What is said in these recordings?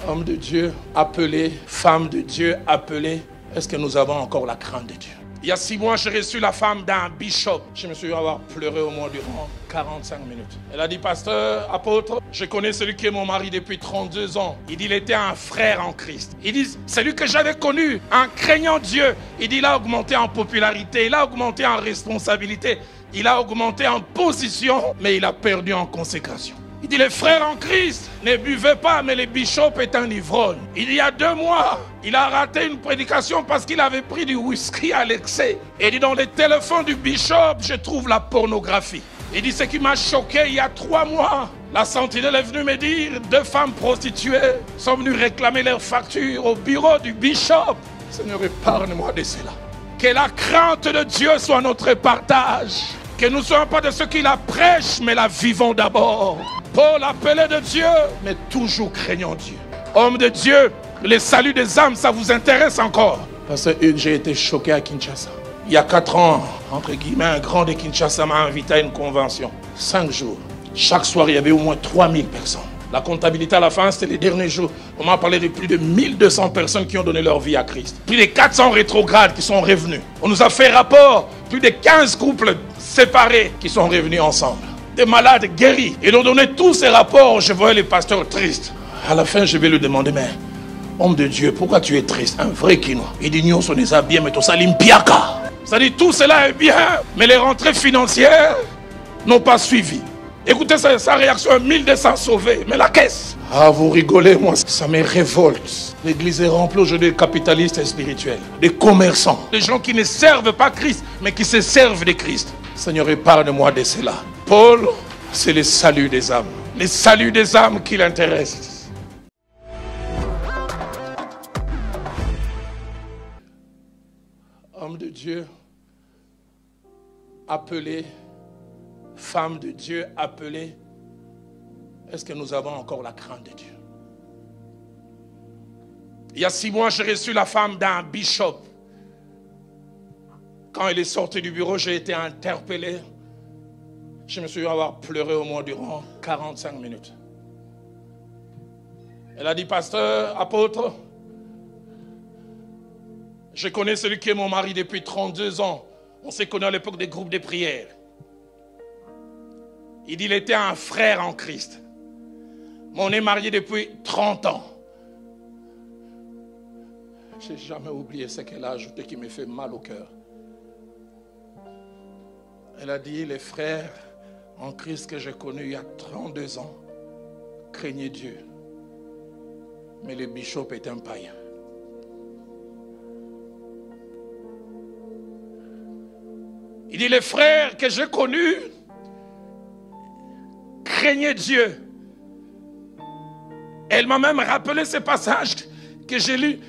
Homme de Dieu appelé, femme de Dieu appelée, est-ce que nous avons encore la crainte de Dieu? Il y a 6 mois, j'ai reçu la femme d'un bishop. Je me suis dit avoir pleuré au moins durant 45 minutes. Elle a dit, pasteur, apôtre, je connais celui qui est mon mari depuis 32 ans. Il dit, il était un frère en Christ. Il dit, celui que j'avais connu, en craignant Dieu. Il dit, il a augmenté en popularité, il a augmenté en responsabilité, il a augmenté en position, mais il a perdu en consécration. Il dit, les frères en Christ ne buvaient pas, mais le bishop est un ivrogne. Il y a 2 mois, il a raté une prédication parce qu'il avait pris du whisky à l'excès. Et il dit, dans les téléphones du bishop, je trouve la pornographie. Il dit, ce qui m'a choqué, il y a 3 mois, la sentinelle est venue me dire, 2 femmes prostituées sont venues réclamer leurs factures au bureau du bishop. Seigneur, épargne-moi de cela. Que la crainte de Dieu soit notre partage. Que nous ne soyons pas de ceux qui la prêchent, mais la vivons d'abord. Paul appelé de Dieu, mais toujours craignant Dieu. Homme de Dieu, le salut des âmes, ça vous intéresse encore? Parce que j'ai été choqué à Kinshasa. Il y a 4 ans, entre guillemets, un grand de Kinshasa m'a invité à une convention. 5 jours. Chaque soir, il y avait au moins 3000 personnes. La comptabilité à la fin, c'était les derniers jours. On m'a parlé de plus de 1200 personnes qui ont donné leur vie à Christ. Plus de 400 rétrogrades qui sont revenus. On nous a fait rapport, plus de 15 couples séparés qui sont revenus ensemble. Des malades guéris. Ils ont donné tous ces rapports. Je voyais les pasteurs tristes. À la fin, je vais lui demander, mais homme de Dieu, pourquoi tu es triste? Un vrai Kino. Il dit, nous sommes des bien, mais tout ça l'impiaka. C'est-à-dire, tout cela est bien, mais les rentrées financières n'ont pas suivi. Écoutez sa réaction, 1200 sauvés. Mais la caisse. Ah, vous rigolez, moi, ça me révolte. L'église est remplie aujourd'hui de capitalistes et spirituels, des commerçants, des gens qui ne servent pas Christ, mais qui se servent de Christ. Seigneur, épargne-moi de cela. Paul, c'est le salut des âmes. Le salut des âmes qui l'intéresse. Homme de Dieu, appelé, femme de Dieu appelée, est-ce que nous avons encore la crainte de Dieu? Il y a 6 mois, j'ai reçu la femme d'un bishop. Quand elle est sortie du bureau, j'ai été interpellé. Je me suis dit avoir pleuré au moins durant 45 minutes. Elle a dit, pasteur, apôtre, je connais celui qui est mon mari depuis 32 ans. On s'est connus à l'époque des groupes de prière. Il dit, il était un frère en Christ. Mais on est mariés depuis 30 ans. Je n'ai jamais oublié ce qu'elle a ajouté qui me fait mal au cœur. Elle a dit, les frères en Christ que j'ai connus il y a 32 ans craignaient Dieu. Mais le bishop est un païen. Il dit, les frères que j'ai connus craignaient Dieu. Elle m'a même rappelé ce passage que j'ai lu,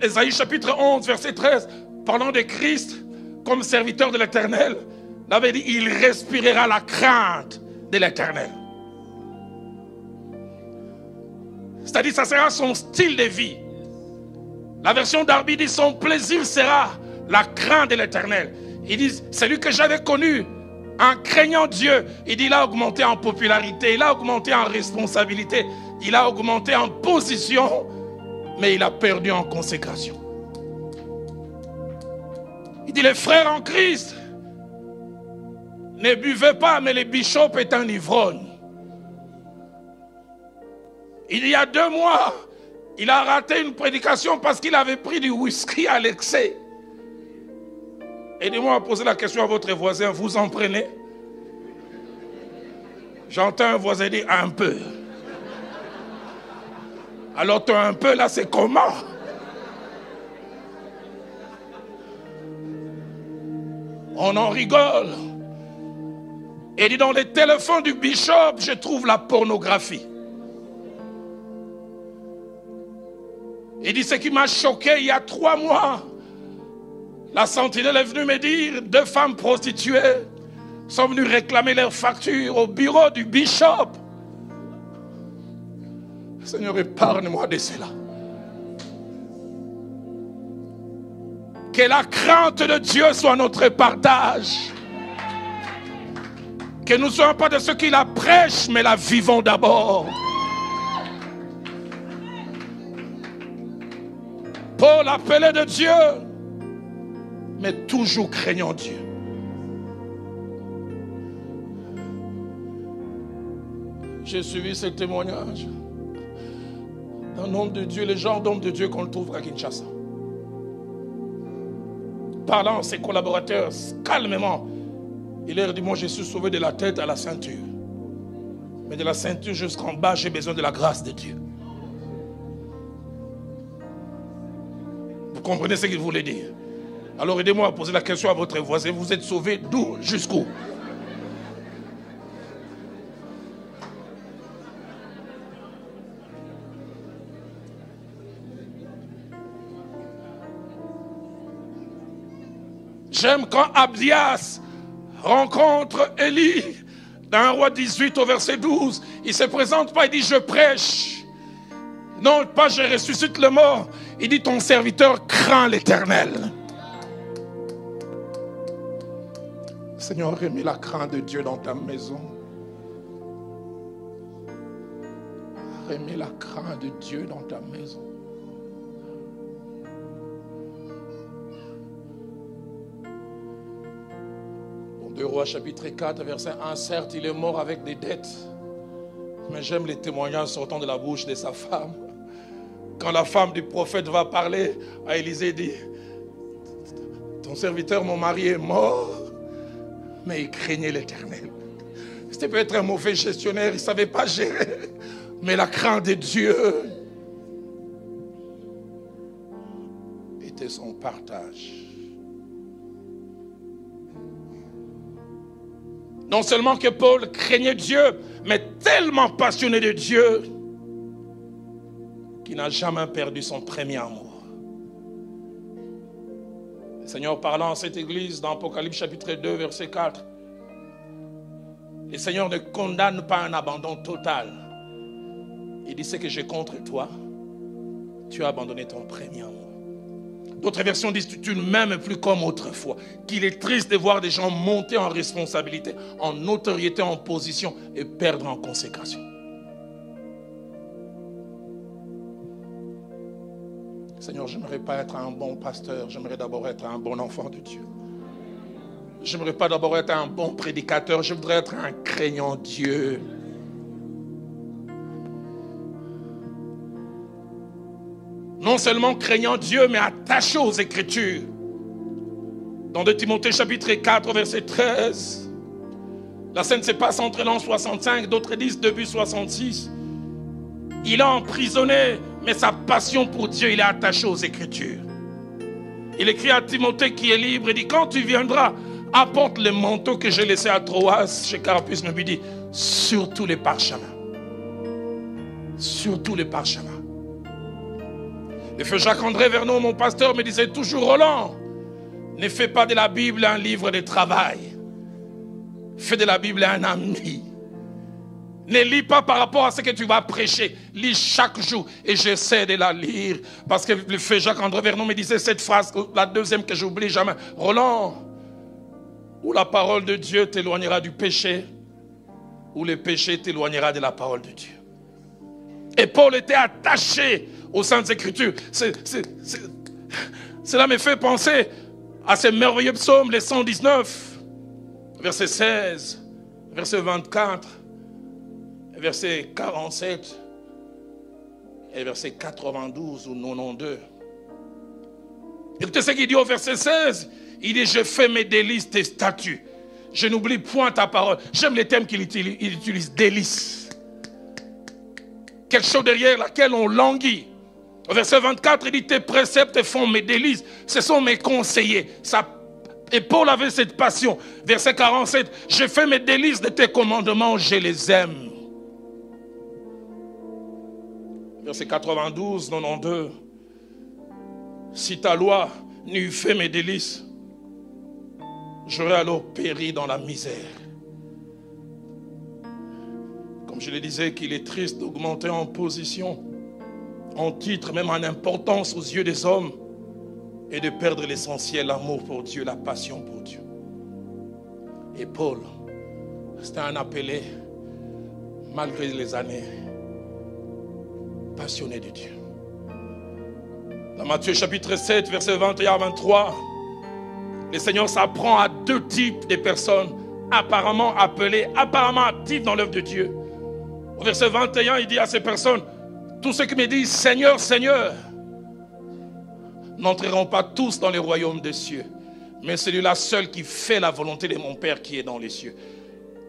Ésaïe chapitre 11, verset 13, parlant de Christ comme serviteur de l'Éternel. Il avait dit, il respirera la crainte de l'Éternel. C'est-à-dire, ça sera son style de vie. La version d'Arby dit, son plaisir sera la crainte de l'Éternel. Il dit, celui que j'avais connu en craignant Dieu, il dit, il a augmenté en popularité, il a augmenté en responsabilité, il a augmenté en position, mais il a perdu en consécration. Il dit, les frères en Christ ne buvaient pas, mais le bishop est un ivrogne. Il y a 2 mois, il a raté une prédication parce qu'il avait pris du whisky à l'excès. Aidez-moi à poser la question à votre voisin, vous en prenez? J'entends un voisin dire un peu. Alors toi un peu là, c'est comment? On en rigole. Et dit, dans les téléphones du bishop, je trouve la pornographie. Il dit, ce qui m'a choqué il y a 3 mois, la sentinelle est venue me dire, 2 femmes prostituées sont venues réclamer leurs factures au bureau du bishop. Seigneur, épargne-moi de cela. Que la crainte de Dieu soit notre partage. Que nous ne soyons pas de ceux qui la prêchent, mais la vivons d'abord. Paul appelé de Dieu, mais toujours craignant Dieu. J'ai suivi ce témoignage d'un homme de Dieu, le genre d'homme de Dieu qu'on trouve à Kinshasa. Parlant à ses collaborateurs calmement, il leur dit, moi je suis sauvé de la tête à la ceinture. Mais de la ceinture jusqu'en bas, j'ai besoin de la grâce de Dieu. Vous comprenez ce qu'il voulait dire? Alors aidez-moi à poser la question à votre voisin. Vous êtes sauvé d'où jusqu'où? J'aime quand Abdias rencontre Élie dans 1 Roi 18 au verset 12. Il ne se présente pas, il dit je prêche. Non, pas je ressuscite le mort. Il dit ton serviteur craint l'Éternel. Seigneur, remets la crainte de Dieu dans ta maison. Remets la crainte de Dieu dans ta maison. Dans 2 Rois chapitre 4 verset 1, certes il est mort avec des dettes, mais j'aime les témoignages sortant de la bouche de sa femme. Quand la femme du prophète va parler à Élisée, dit, ton serviteur, mon mari est mort, mais il craignait l'Éternel. C'était peut-être un mauvais gestionnaire, il ne savait pas gérer, mais la crainte de Dieu était son partage. Non seulement que Paul craignait Dieu, mais tellement passionné de Dieu qu'il n'a jamais perdu son premier amour. Le Seigneur parlant à cette église dans Apocalypse chapitre 2 verset 4, le Seigneur ne condamne pas un abandon total. Il dit, ce que j'ai contre toi, tu as abandonné ton premier amour. D'autres versions disent, tu ne m'aimes plus comme autrefois. Qu'il est triste de voir des gens monter en responsabilité, en notoriété, en position et perdre en consécration. Seigneur, je n'aimerais pas être un bon pasteur, j'aimerais d'abord être un bon enfant de Dieu. Je n'aimerais pas d'abord être un bon prédicateur, je voudrais être un craignant Dieu. Non seulement craignant Dieu, mais attaché aux Écritures. Dans 2 Timothée chapitre 4, verset 13, la scène se passe entre l'an 65, d'autres disent début 66. Il est emprisonné, mais sa passion pour Dieu, il est attaché aux Écritures. Il écrit à Timothée qui est libre, il dit, quand tu viendras, apporte le manteau que j'ai laissé à Troas, chez Carpus, mais il dit, surtout les parchemins. Surtout les parchemins. Le feu Jacques-André Vernon, mon pasteur, me disait toujours, Roland, ne fais pas de la Bible un livre de travail. Fais de la Bible un ami. Ne lis pas par rapport à ce que tu vas prêcher. Lis chaque jour. Et j'essaie de la lire. Parce que le feu Jacques-André Vernon me disait cette phrase, la deuxième que j'oublie jamais. Roland, ou la parole de Dieu t'éloignera du péché, ou le péché t'éloignera de la parole de Dieu. Et Paul était attaché aux Saintes Écritures. Cela me fait penser à ce merveilleux psaume, le 119, verset 16, verset 24, verset 47 et verset 92 ou 92. Écoutez ce qu'il dit au verset 16. Il dit, je fais mes délices, tes statuts. Je n'oublie point ta parole. J'aime les thèmes qu'il utilise, délices. Quelque chose derrière laquelle on languit. Au verset 24, il dit, tes préceptes font mes délices. Ce sont mes conseillers. Et Paul avait cette passion. Verset 47, je fais mes délices de tes commandements, je les aime. Verset 92, 92, si ta loi n'eût fait mes délices, j'aurais alors péri dans la misère. Comme je le disais, qu'il est triste d'augmenter en position, en titre, même en importance aux yeux des hommes, et de perdre l'essentiel, l'amour pour Dieu, la passion pour Dieu. Et Paul, c'était un appelé, malgré les années, passionné de Dieu. Dans Matthieu chapitre 7, versets 21 à 23, le Seigneur s'apprend à deux types de personnes apparemment appelées, apparemment actives dans l'œuvre de Dieu. Au verset 21, il dit à ces personnes, tous ceux qui me disent Seigneur, Seigneur, n'entreront pas tous dans les royaumes des cieux, mais celui-là seul qui fait la volonté de mon Père qui est dans les cieux.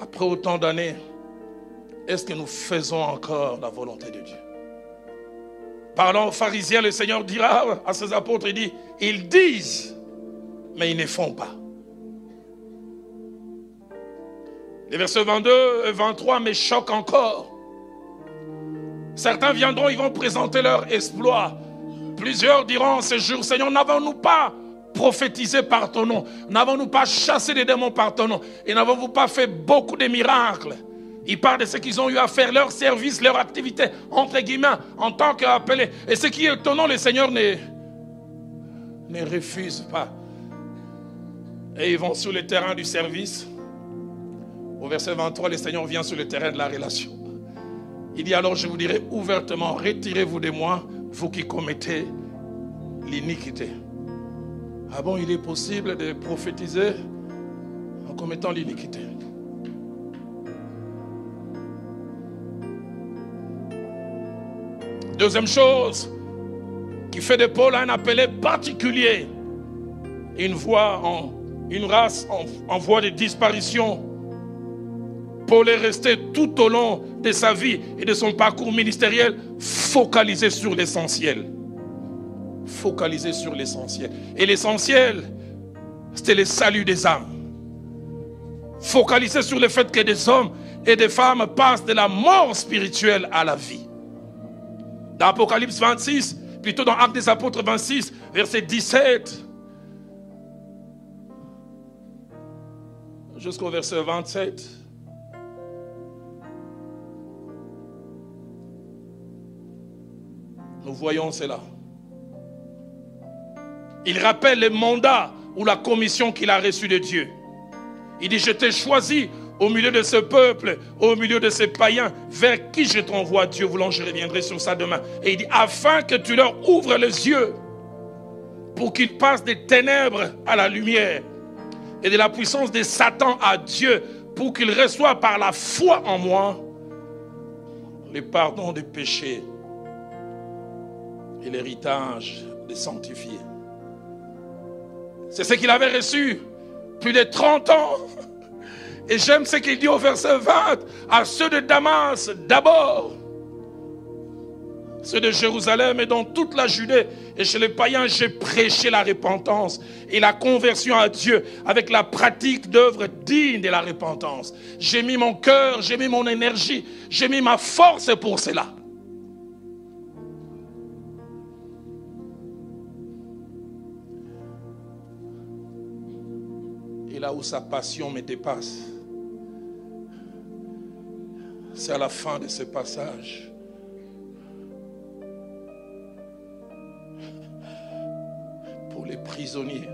Après autant d'années, est-ce que nous faisons encore la volonté de Dieu? Parlant aux pharisiens, le Seigneur dira à ses apôtres, il dit, ils disent, mais ils ne font pas. Les versets 22 et 23 me choquent encore. Certains viendront, ils vont présenter leur exploit. Plusieurs diront ce jour, Seigneur, n'avons-nous pas prophétisé par ton nom? N'avons-nous pas chassé des démons par ton nom? Et n'avons-nous pas fait beaucoup de miracles? Ils parlent de ce qu'ils ont eu à faire, leur service, leur activité, entre guillemets, en tant qu'appelés. Et ce qui est étonnant, le Seigneur ne refuse pas. Et ils vont sur le terrain du service. Au verset 23, le Seigneur vient sur le terrain de la relation. Il dit alors, je vous dirai ouvertement, retirez-vous de moi, vous qui commettez l'iniquité. Ah bon, il est possible de prophétiser en commettant l'iniquité? Deuxième chose qui fait de Paul un appelé particulier, une race en voie de disparition. Paul est resté tout au long de sa vie et de son parcours ministériel focalisé sur l'essentiel. Focalisé sur l'essentiel. Et l'essentiel, c'était le salut des âmes. Focalisé sur le fait que des hommes et des femmes passent de la mort spirituelle à la vie. Dans Apocalypse 26, plutôt dans Actes des Apôtres 26, verset 17, jusqu'au verset 27, nous voyons cela. Il rappelle le mandat ou la commission qu'il a reçue de Dieu. Il dit, je t'ai choisi au milieu de ce peuple, au milieu de ces païens, vers qui je t'envoie, Dieu voulant, je reviendrai sur ça demain. Et il dit, afin que tu leur ouvres les yeux, pour qu'ils passent des ténèbres à la lumière, et de la puissance de Satan à Dieu, pour qu'ils reçoivent par la foi en moi, le pardon des péchés, et l'héritage des sanctifiés. C'est ce qu'il avait reçu plus de 30 ans. Et j'aime ce qu'il dit au verset 20, à ceux de Damas d'abord, ceux de Jérusalem et dans toute la Judée et chez les païens, j'ai prêché la repentance et la conversion à Dieu avec la pratique d'œuvres dignes de la repentance. J'ai mis mon cœur, j'ai mis mon énergie, j'ai mis ma force pour cela. Et là où sa passion me dépasse, c'est à la fin de ce passage. Pour les prisonniers,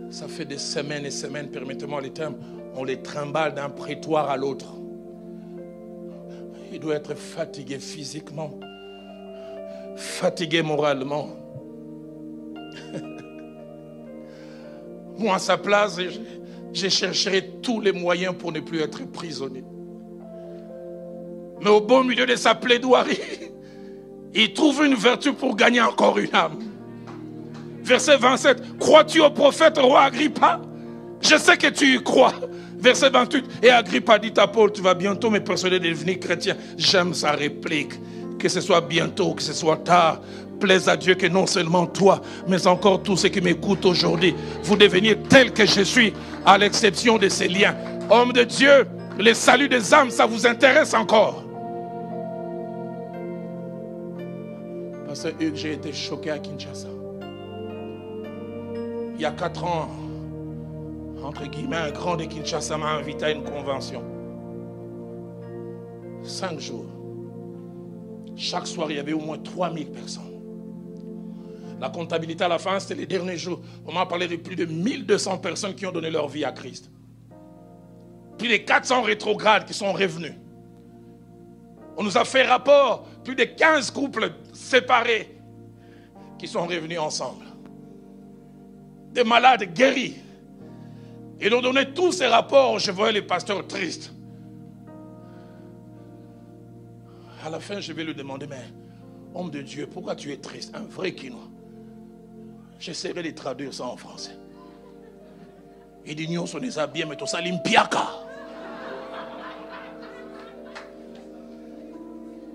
ça fait des semaines et semaines, permettez-moi les termes, on les trimballe d'un prétoire à l'autre. Il doit être fatigué physiquement, fatigué moralement. Moi, à sa place, je chercherai tous les moyens pour ne plus être prisonnier. Mais au beau milieu de sa plaidoirie, il trouve une vertu pour gagner encore une âme. Verset 27, crois-tu au prophète roi Agrippa? Je sais que tu y crois. Verset 28, et Agrippa dit à Paul, tu vas bientôt me persuader de devenir chrétien. J'aime sa réplique. Que ce soit bientôt, que ce soit tard, plaise à Dieu que non seulement toi, mais encore tous ceux qui m'écoutent aujourd'hui, vous deveniez tel que je suis, à l'exception de ces liens. Homme de Dieu, le salut des âmes, ça vous intéresse encore? Parce que j'ai été choqué à Kinshasa. Il y a 4 ans, entre guillemets, un grand de Kinshasa m'a invité à une convention. 5 jours. Chaque soir, il y avait au moins 3000 personnes. La comptabilité à la fin, c'était les derniers jours. On m'a parlé de plus de 1200 personnes qui ont donné leur vie à Christ. Plus de 400 rétrogrades qui sont revenus. On nous a fait rapport, plus de 15 couples séparés qui sont revenus ensemble. Des malades guéris. Ils ont donné tous ces rapports. Je voyais les pasteurs tristes. À la fin, je vais lui demander, mais homme de Dieu, pourquoi tu es triste? Un vrai Quinois. J'essaierai de traduire ça en français. Il dit, nous sommes des habillés, mais tout ça, l'impiaka.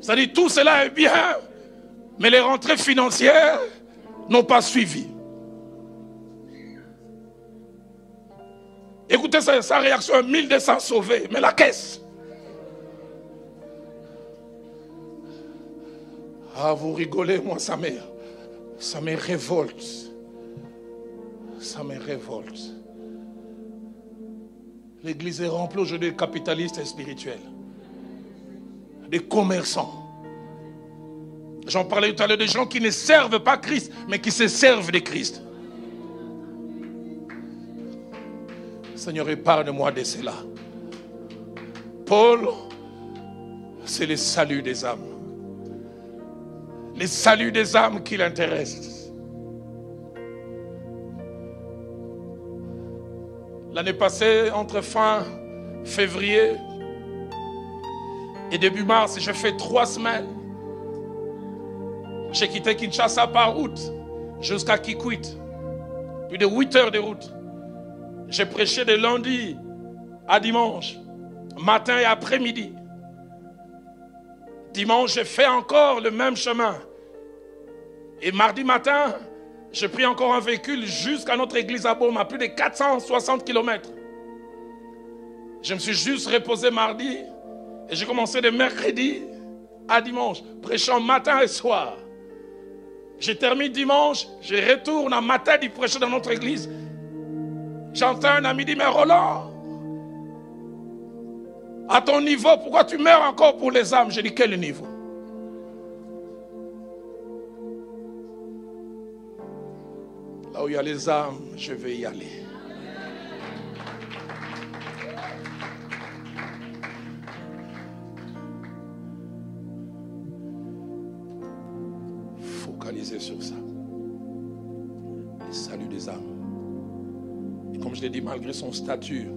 Ça dit, tout cela est bien, mais les rentrées financières n'ont pas suivi. Écoutez sa réaction, 1200 sauvés, mais la caisse. Ah, vous rigolez, moi, ça me révolte. Ça me révolte. L'église est remplie aujourd'hui de capitalistes et spirituels. Des commerçants. J'en parlais tout à l'heure, des gens qui ne servent pas Christ, mais qui se servent de Christ. Seigneur, épargne-moi de cela. Paul, c'est le salut des âmes. Le salut des âmes qui l'intéresse. L'année passée, entre fin février et début mars, j'ai fait 3 semaines. J'ai quitté Kinshasa par route jusqu'à Kikwit. Plus de 8 heures de route. J'ai prêché de lundi à dimanche, matin et après-midi. Dimanche, j'ai fait encore le même chemin. Et mardi matin, j'ai pris encore un véhicule jusqu'à notre église à Baume, à plus de 460 km. Je me suis juste reposé mardi et j'ai commencé de mercredi à dimanche, prêchant matin et soir. J'ai terminé dimanche, je retourne à matin du prêcher dans notre église. J'entends un ami dire, mais Roland, à ton niveau, pourquoi tu meurs encore pour les âmes? J'ai dit, quel niveau? Là où il y a les âmes, je vais y aller. Focaliser sur ça. Le salut des âmes. Et comme je l'ai dit, malgré son statut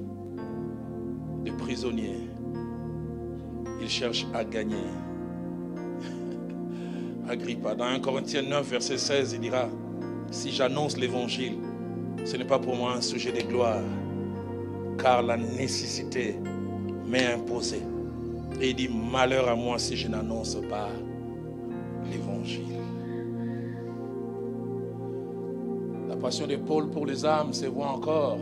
de prisonnier, il cherche à gagner. Agrippa, dans 1 Corinthiens 9, verset 16, il dira, si j'annonce l'évangile, ce n'est pas pour moi un sujet de gloire, car la nécessité m'est imposée. Et il dit, malheur à moi si je n'annonce pas l'évangile. La passion de Paul pour les âmes se voit encore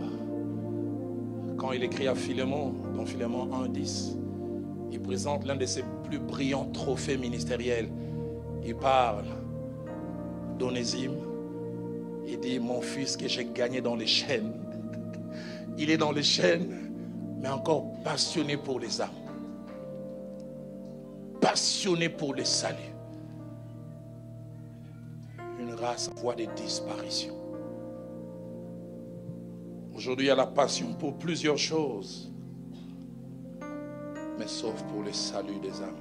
quand il écrit à Philémon, dans Philémon 1,10. Il présente l'un de ses plus brillants trophées ministériels. Il parle d'Onésime. Il dit, mon fils que j'ai gagné dans les chaînes. Il est dans les chaînes, mais encore passionné pour les âmes. Passionné pour le salut. Une race en voie de disparition. Aujourd'hui, il y a la passion pour plusieurs choses, mais sauf pour le salut des âmes.